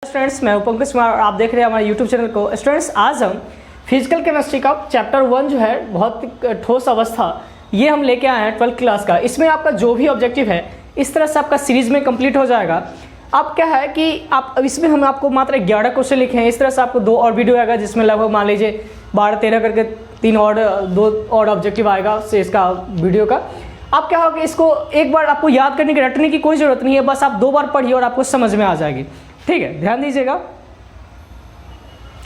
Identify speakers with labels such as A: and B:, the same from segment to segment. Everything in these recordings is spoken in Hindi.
A: स्टूडेंट्स, मैं पंकज कुमार और आप देख रहे हैं हमारे यूट्यूब चैनल को। स्टूडेंट्स, आज हम फिजिकल केमिस्ट्री का चैप्टर 1 जो है बहुत ठोस अवस्था, ये हम लेके आए हैं 12th क्लास का। इसमें आपका जो भी ऑब्जेक्टिव है इस तरह से आपका सीरीज में कंप्लीट हो जाएगा। अब क्या है कि आप इसमें हम आपको मात्र 11 क्वेश्चन लिखे हैं। इस तरह से आपको 2 और वीडियो आएगा जिसमें लगभग मान लीजिए 12-13 करके 2 और ऑब्जेक्टिव आएगा से इसका वीडियो का। अब क्या होगा, इसको एक बार आपको याद करने की रटने की कोई ज़रूरत नहीं है, बस आप 2 बार पढ़िए और आपको समझ में आ जाएगी। ठीक है, ध्यान दीजिएगा।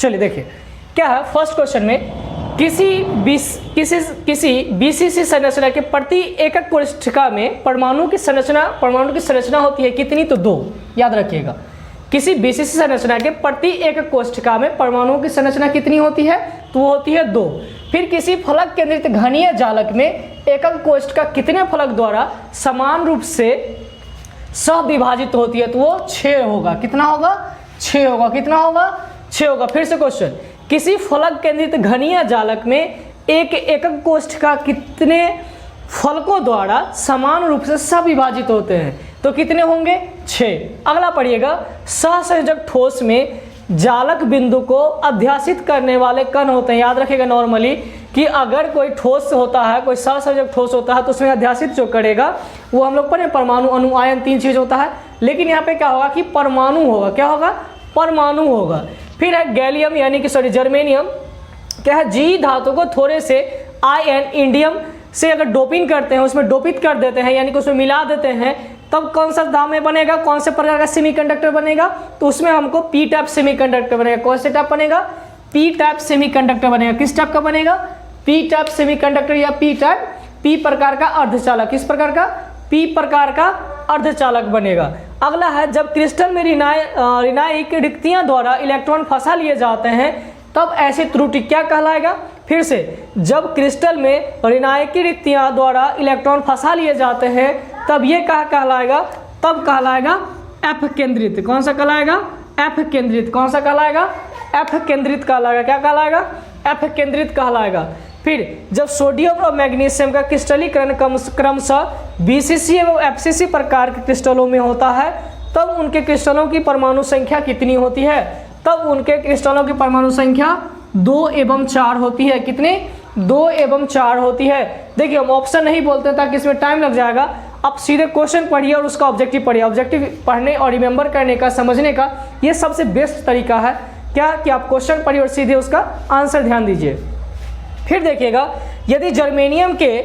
A: चलिए देखिए क्या है। फर्स्ट क्वेश्चन में किसी बीसीसी संरचना के प्रति एकक कोष्ठिका में परमाणु की संरचना होती है कितनी? तो 2। याद रखिएगा, किसी बीसीसी संरचना के प्रति एकक कोष्ठिका में परमाणुओं की संरचना कितनी होती है? तो वो होती है 2। फिर किसी फलक केंद्रित घनीय जालक में एकक कोष्ठिका कितने फलक द्वारा समान रूप से सह-विभाजित होती है? तो वो 6 होगा। कितना होगा? 6 होगा। कितना होगा? 6 होगा। फिर से क्वेश्चन, किसी फलक केंद्रित घनीय जालक में एक एकक कोष्ठिका कितने फलकों द्वारा समान रूप से सह-विभाजित होते हैं? तो कितने होंगे? 6। अगला पढ़िएगा, सहसंयोजक ठोस में जालक बिंदु को अध्यासित करने वाले कण होते हैं। याद रखिएगा नॉर्मली कि अगर कोई ठोस होता है, कोई सहसंयोजक ठोस होता है तो उसमें अध्यासित जो करेगा वो हम लोग पढ़े परमाणु, अणु, आयन, 3 चीज होता है। लेकिन यहाँ पे क्या होगा कि परमाणु होगा। क्या होगा? परमाणु होगा। फिर है गैलियम यानी कि जर्मेनियम। क्या है? जी धातु को थोड़े से आयन इंडियम से अगर डोपिंग करते हैं, उसमें डोपित कर देते हैं यानी कि उसमें मिला देते हैं, तब कौन सा दाम में बनेगा? कौन से प्रकार का सेमीकंडक्टर बनेगा? तो उसमें हमको पी टाइप सेमीकंडक्टर बनेगा। कौन से टाइप बनेगा? पी टाइप सेमीकंडक्टर बनेगा। किस टाइप का बनेगा? पी टाइप सेमीकंडक्टर या पी टाइप, पी प्रकार का अर्धचालक। किस प्रकार का? पी प्रकार का अर्धचालक बनेगा। अगला है, जब क्रिस्टल में ऋणायिक रिक्तियां द्वारा इलेक्ट्रॉन फंसा लिए जाते हैं तब ऐसी त्रुटि क्या कहलाएगा? फिर से, जब क्रिस्टल में ऋणायिक रिक्तियां द्वारा इलेक्ट्रॉन फंसा लिए जाते हैं तब ये क्या कहलाएगा? तब कहलाएगा एफ केंद्रित। कौन सा कहलाएगा? एफ केंद्रित। कौन सा कहलाएगा? एफ केंद्रित कहलाएगा। क्या कहलाएगा? एफ केंद्रित कहलाएगा। फिर जब सोडियम और मैग्नीशियम का क्रिस्टलीकरण क्रमशः बीसीसी एवं एफसीसी प्रकार के क्रिस्टलों में होता है तब उनके क्रिस्टलों की परमाणु संख्या कितनी होती है? तब उनके क्रिस्टलों की परमाणु संख्या 2 एवं 4 होती है। कितने? 2 एवं 4 होती है। देखिए, हम ऑप्शन नहीं बोलते ताकि इसमें टाइम लग जाएगा। आप सीधे क्वेश्चन पढ़िए और उसका ऑब्जेक्टिव पढ़िए। ऑब्जेक्टिव पढ़ने और रिमेंबर करने का, समझने का ये सबसे बेस्ट तरीका है। क्या कि आप क्वेश्चन पढ़िए और सीधे उसका आंसर ध्यान दीजिए। फिर देखिएगा, यदि जर्मेनियम के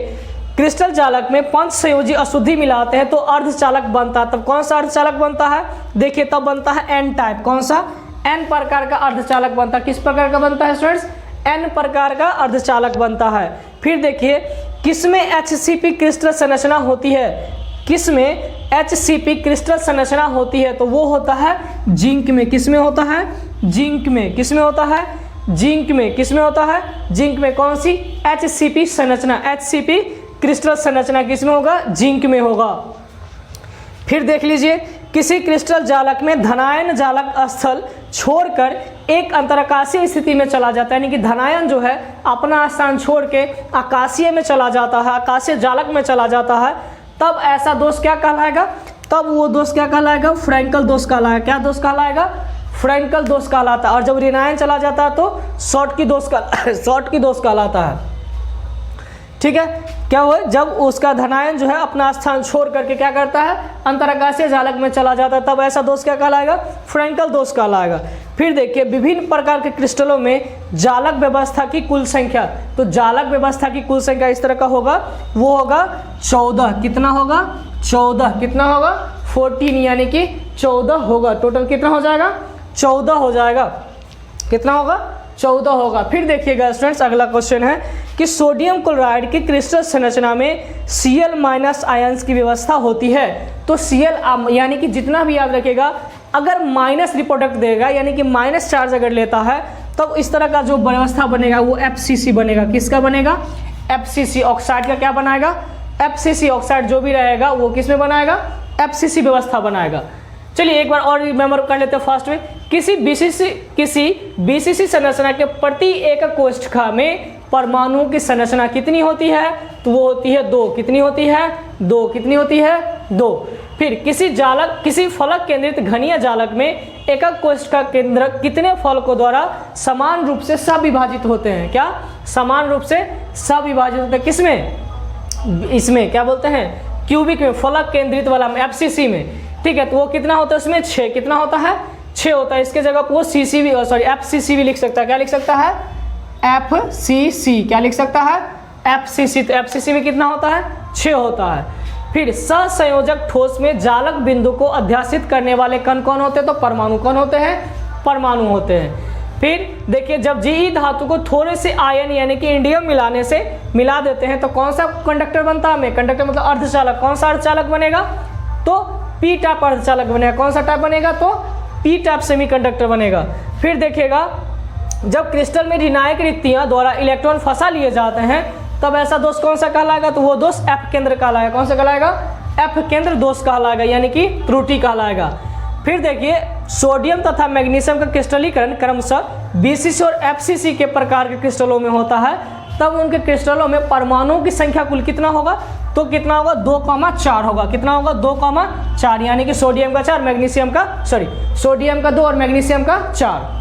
A: क्रिस्टल जालक में 5 संयोजी अशुद्धि मिलाते हैं तो अर्धचालक बनता है। तब कौन सा अर्धचालक बनता है? देखिए, तब बनता है एन टाइप। कौन सा? एन प्रकार का अर्धचालक बनता है। किस प्रकार का बनता है स्टूडेंट्स? एन प्रकार का अर्धचालक बनता है। फिर देखिए, किसमें HCP क्रिस्टल संरचना होती है? किसमें HCP क्रिस्टल संरचना होती है? तो वो होता है जिंक में। किसमें होता है? जिंक में। किसमें होता है? जिंक में। किसमें होता है? जिंक में। कौन सी? HCP संरचना। HCP क्रिस्टल संरचना किसमें होगा? जिंक में होगा। फिर देख लीजिए, किसी क्रिस्टल जालक में धनायन जालक स्थल छोड़कर एक अंतराकाशीय स्थिति में चला जाता है, यानी कि धनायन जो है अपना स्थान छोड़ के आकाशीय में चला जाता है, आकाशीय जालक में चला जाता है, तब ऐसा दोष क्या कहलाएगा? तब वो दोष क्या कहलाएगा? फ्रैंकल दोष कहलाएगा। क्या दोष कहलाएगा? फ्रैंकल दोष कहलाता है। और जब ऋणायन चला जाता है तो शॉर्ट की दोष कहलाता है। ठीक है, क्या हुआ? जब उसका धनायन जो है अपना स्थान छोड़ करके क्या करता है? अंतराकाशीय जालक में चला जाता है, तब ऐसा दोष क्या कहलाएगा? फ्रैंकल दोष कहलाएगा। फिर देखिए, विभिन्न प्रकार के क्रिस्टलों में जालक व्यवस्था की कुल संख्या। तो जालक व्यवस्था की कुल संख्या इस तरह का होगा, वो होगा 14। कितना होगा? 14। कितना होगा? 14 यानी कि 14 होगा। टोटल कितना हो जाएगा? 14 हो जाएगा। कितना होगा? 14 होगा। फिर देखिएगा स्टूडेंट्स, अगला क्वेश्चन है कि सोडियम क्लोराइड की क्रिस्टल संरचना में Cl- आयंस की व्यवस्था होती है। तो Cl यानी कि जितना भी याद रखिएगा, अगर माइनस रिप्रोडक्ट देगा यानी कि माइनस चार्ज अगर लेता है तब इस तरह का जो व्यवस्था बनेगा वो FCC बनेगा। किसका बनेगा? FCC। ऑक्साइड का क्या बनाएगा? FCC। ऑक्साइड जो भी रहेगा वो किस में बनाएगा? FCC व्यवस्था बनाएगा। चलिए एक बार और रिमेंबर कर लेते हैं फास्ट में। किसी बीसीसी संरचना के प्रति एकक कोष्ठिका में परमाणुओं की संरचना कितनी होती है? तो वो होती है 2। कितनी होती है? 2। कितनी होती है? 2। फिर किसी फलक केंद्रित घनीय जालक में एकक कोशिका केंद्रक कितने फलकों द्वारा समान रूप से सविभाजित होते हैं? क्या समान रूप से सविभाजित होते हैं? किसमें? इसमें क्या बोलते हैं, क्यूबिक में, फलक केंद्रित वाला में, एफसीसी में। ठीक है, तो वो कितना होता है उसमें? 6। कितना होता है? 6 होता है। इसके जगह वो एफसीसी भी लिख सकता है। क्या लिख सकता है? एफसीसी। क्या लिख सकता है? एफसीसी। तो एफसीसी में कितना होता है? 6 होता है। फिर सहसंयोजक ठोस में जालक बिंदु को अध्यासित करने वाले कण कौन होते हैं? तो परमाणु। कौन होते हैं? परमाणु होते हैं। फिर देखिए, जब जी धातु को थोड़े से आयन यानी कि इंडियम मिलाने से मिला देते हैं तो कौन सा कंडक्टर बनता है? कंडक्टर मतलब अर्धचालक। कौन सा अर्धचालक बनेगा? तो पी टाइप अर्धचालक बनेगा। कौन सा टाइप बनेगा? तो पी टाइप सेमीकंडक्टर बनेगा। फिर देखिएगा, जब क्रिस्टल में ऋणायक रिक्तियां द्वारा इलेक्ट्रॉन फंसा लिए जाते हैं तब ऐसा दोष कौन सा कहलाएगा? तो वो दोष एफ केंद्र कहलाएगा। कौन सा कहलाएगा? एफ केंद्र दोष कहलाएगा, यानी कि त्रुटि कहलाएगा। फिर देखिए, सोडियम तथा मैग्नीशियम का क्रिस्टलीकरण क्रमशः बीसीसी और एफसीसी के प्रकार के क्रिस्टलों में होता है। तब उनके क्रिस्टलों में परमाणुओं की संख्या कुल कितना होगा? तो कितना होगा? 2,4 होगा। कितना होगा? 2,4, यानी कि सोडियम का 4, सोडियम का 2 और मैग्नीशियम का 4।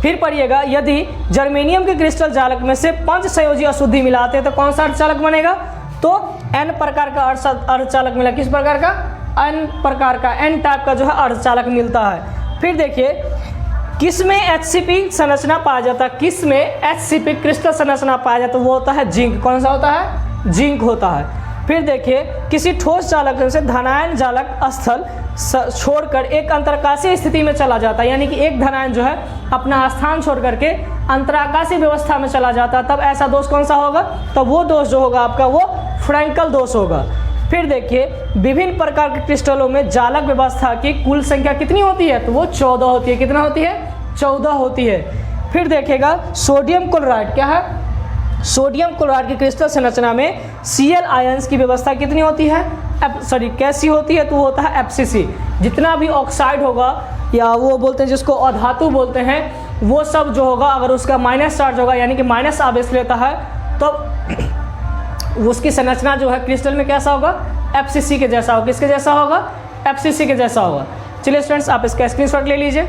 A: फिर पढ़िएगा, यदि जर्मेनियम के क्रिस्टल जालक में से 5 संयोजी अशुद्धि मिलाते हैं तो कौन सा अर्धचालक बनेगा? तो एन प्रकार का अर्धचालक मिला। किस प्रकार का? एन प्रकार का, एन टाइप का जो है अर्धचालक मिलता है। फिर देखिए, किस में एचसीपी संरचना पाया जाता है? किस में एचसीपी क्रिस्टल संरचना पाया जाता है? वो होता है जिंक। कौन सा होता है? जिंक होता है। फिर देखिए, किसी ठोस जालक से धनायन जालक स्थल छोड़कर एक अंतराकाशीय स्थिति में चला जाता है, यानी कि एक धनायन जो है अपना स्थान छोड़ करके अंतराकाशीय व्यवस्था में चला जाता है, तब ऐसा दोष कौन सा होगा? तो वो दोष जो होगा आपका वो फ्रैंकल दोष होगा। फिर देखिए, विभिन्न प्रकार के क्रिस्टलों में जालक व्यवस्था की कुल संख्या कितनी होती है? तो वो 14 होती है। कितना होती है? 14 होती है। फिर देखिएगा, सोडियम क्लोराइड क्या है? सोडियम क्लोराइड की क्रिस्टल संरचना में Cl आयंस की व्यवस्था कितनी होती है? कैसी होती है? तो वो होता है एफसीसी। जितना भी ऑक्साइड होगा या वो बोलते हैं जिसको अधातु बोलते हैं, वो सब जो होगा अगर उसका माइनस चार्ज होगा यानी कि माइनस आवेश लेता है तो उसकी संरचना जो है क्रिस्टल में कैसा होगा? एफसीसी के जैसा होगा। किसके जैसा होगा? एफसीसी के जैसा होगा। चलिए स्टूडेंट्स, आप इसका स्क्रीनशॉट ले लीजिए।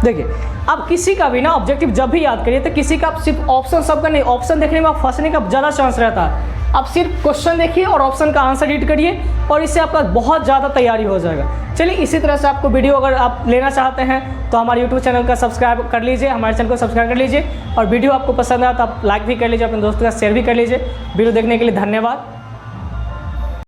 A: देखिए, अब किसी का भी ना ऑब्जेक्टिव जब भी याद करिए तो किसी का सिर्फ ऑप्शन सबका नहीं, ऑप्शन देखने में आप फंसने का ज़्यादा चांस रहता है। आप सिर्फ क्वेश्चन देखिए और ऑप्शन का आंसर रीड करिए और इससे आपका बहुत ज़्यादा तैयारी हो जाएगा। चलिए, इसी तरह से आपको वीडियो अगर आप लेना चाहते हैं तो हमारे यूट्यूब चैनल का सब्सक्राइब कर लीजिए, हमारे चैनल को सब्सक्राइब कर लीजिए और वीडियो आपको पसंद आया तो आप लाइक भी कर लीजिए, अपने दोस्तों के साथ शेयर भी कर लीजिए। वीडियो देखने के लिए धन्यवाद।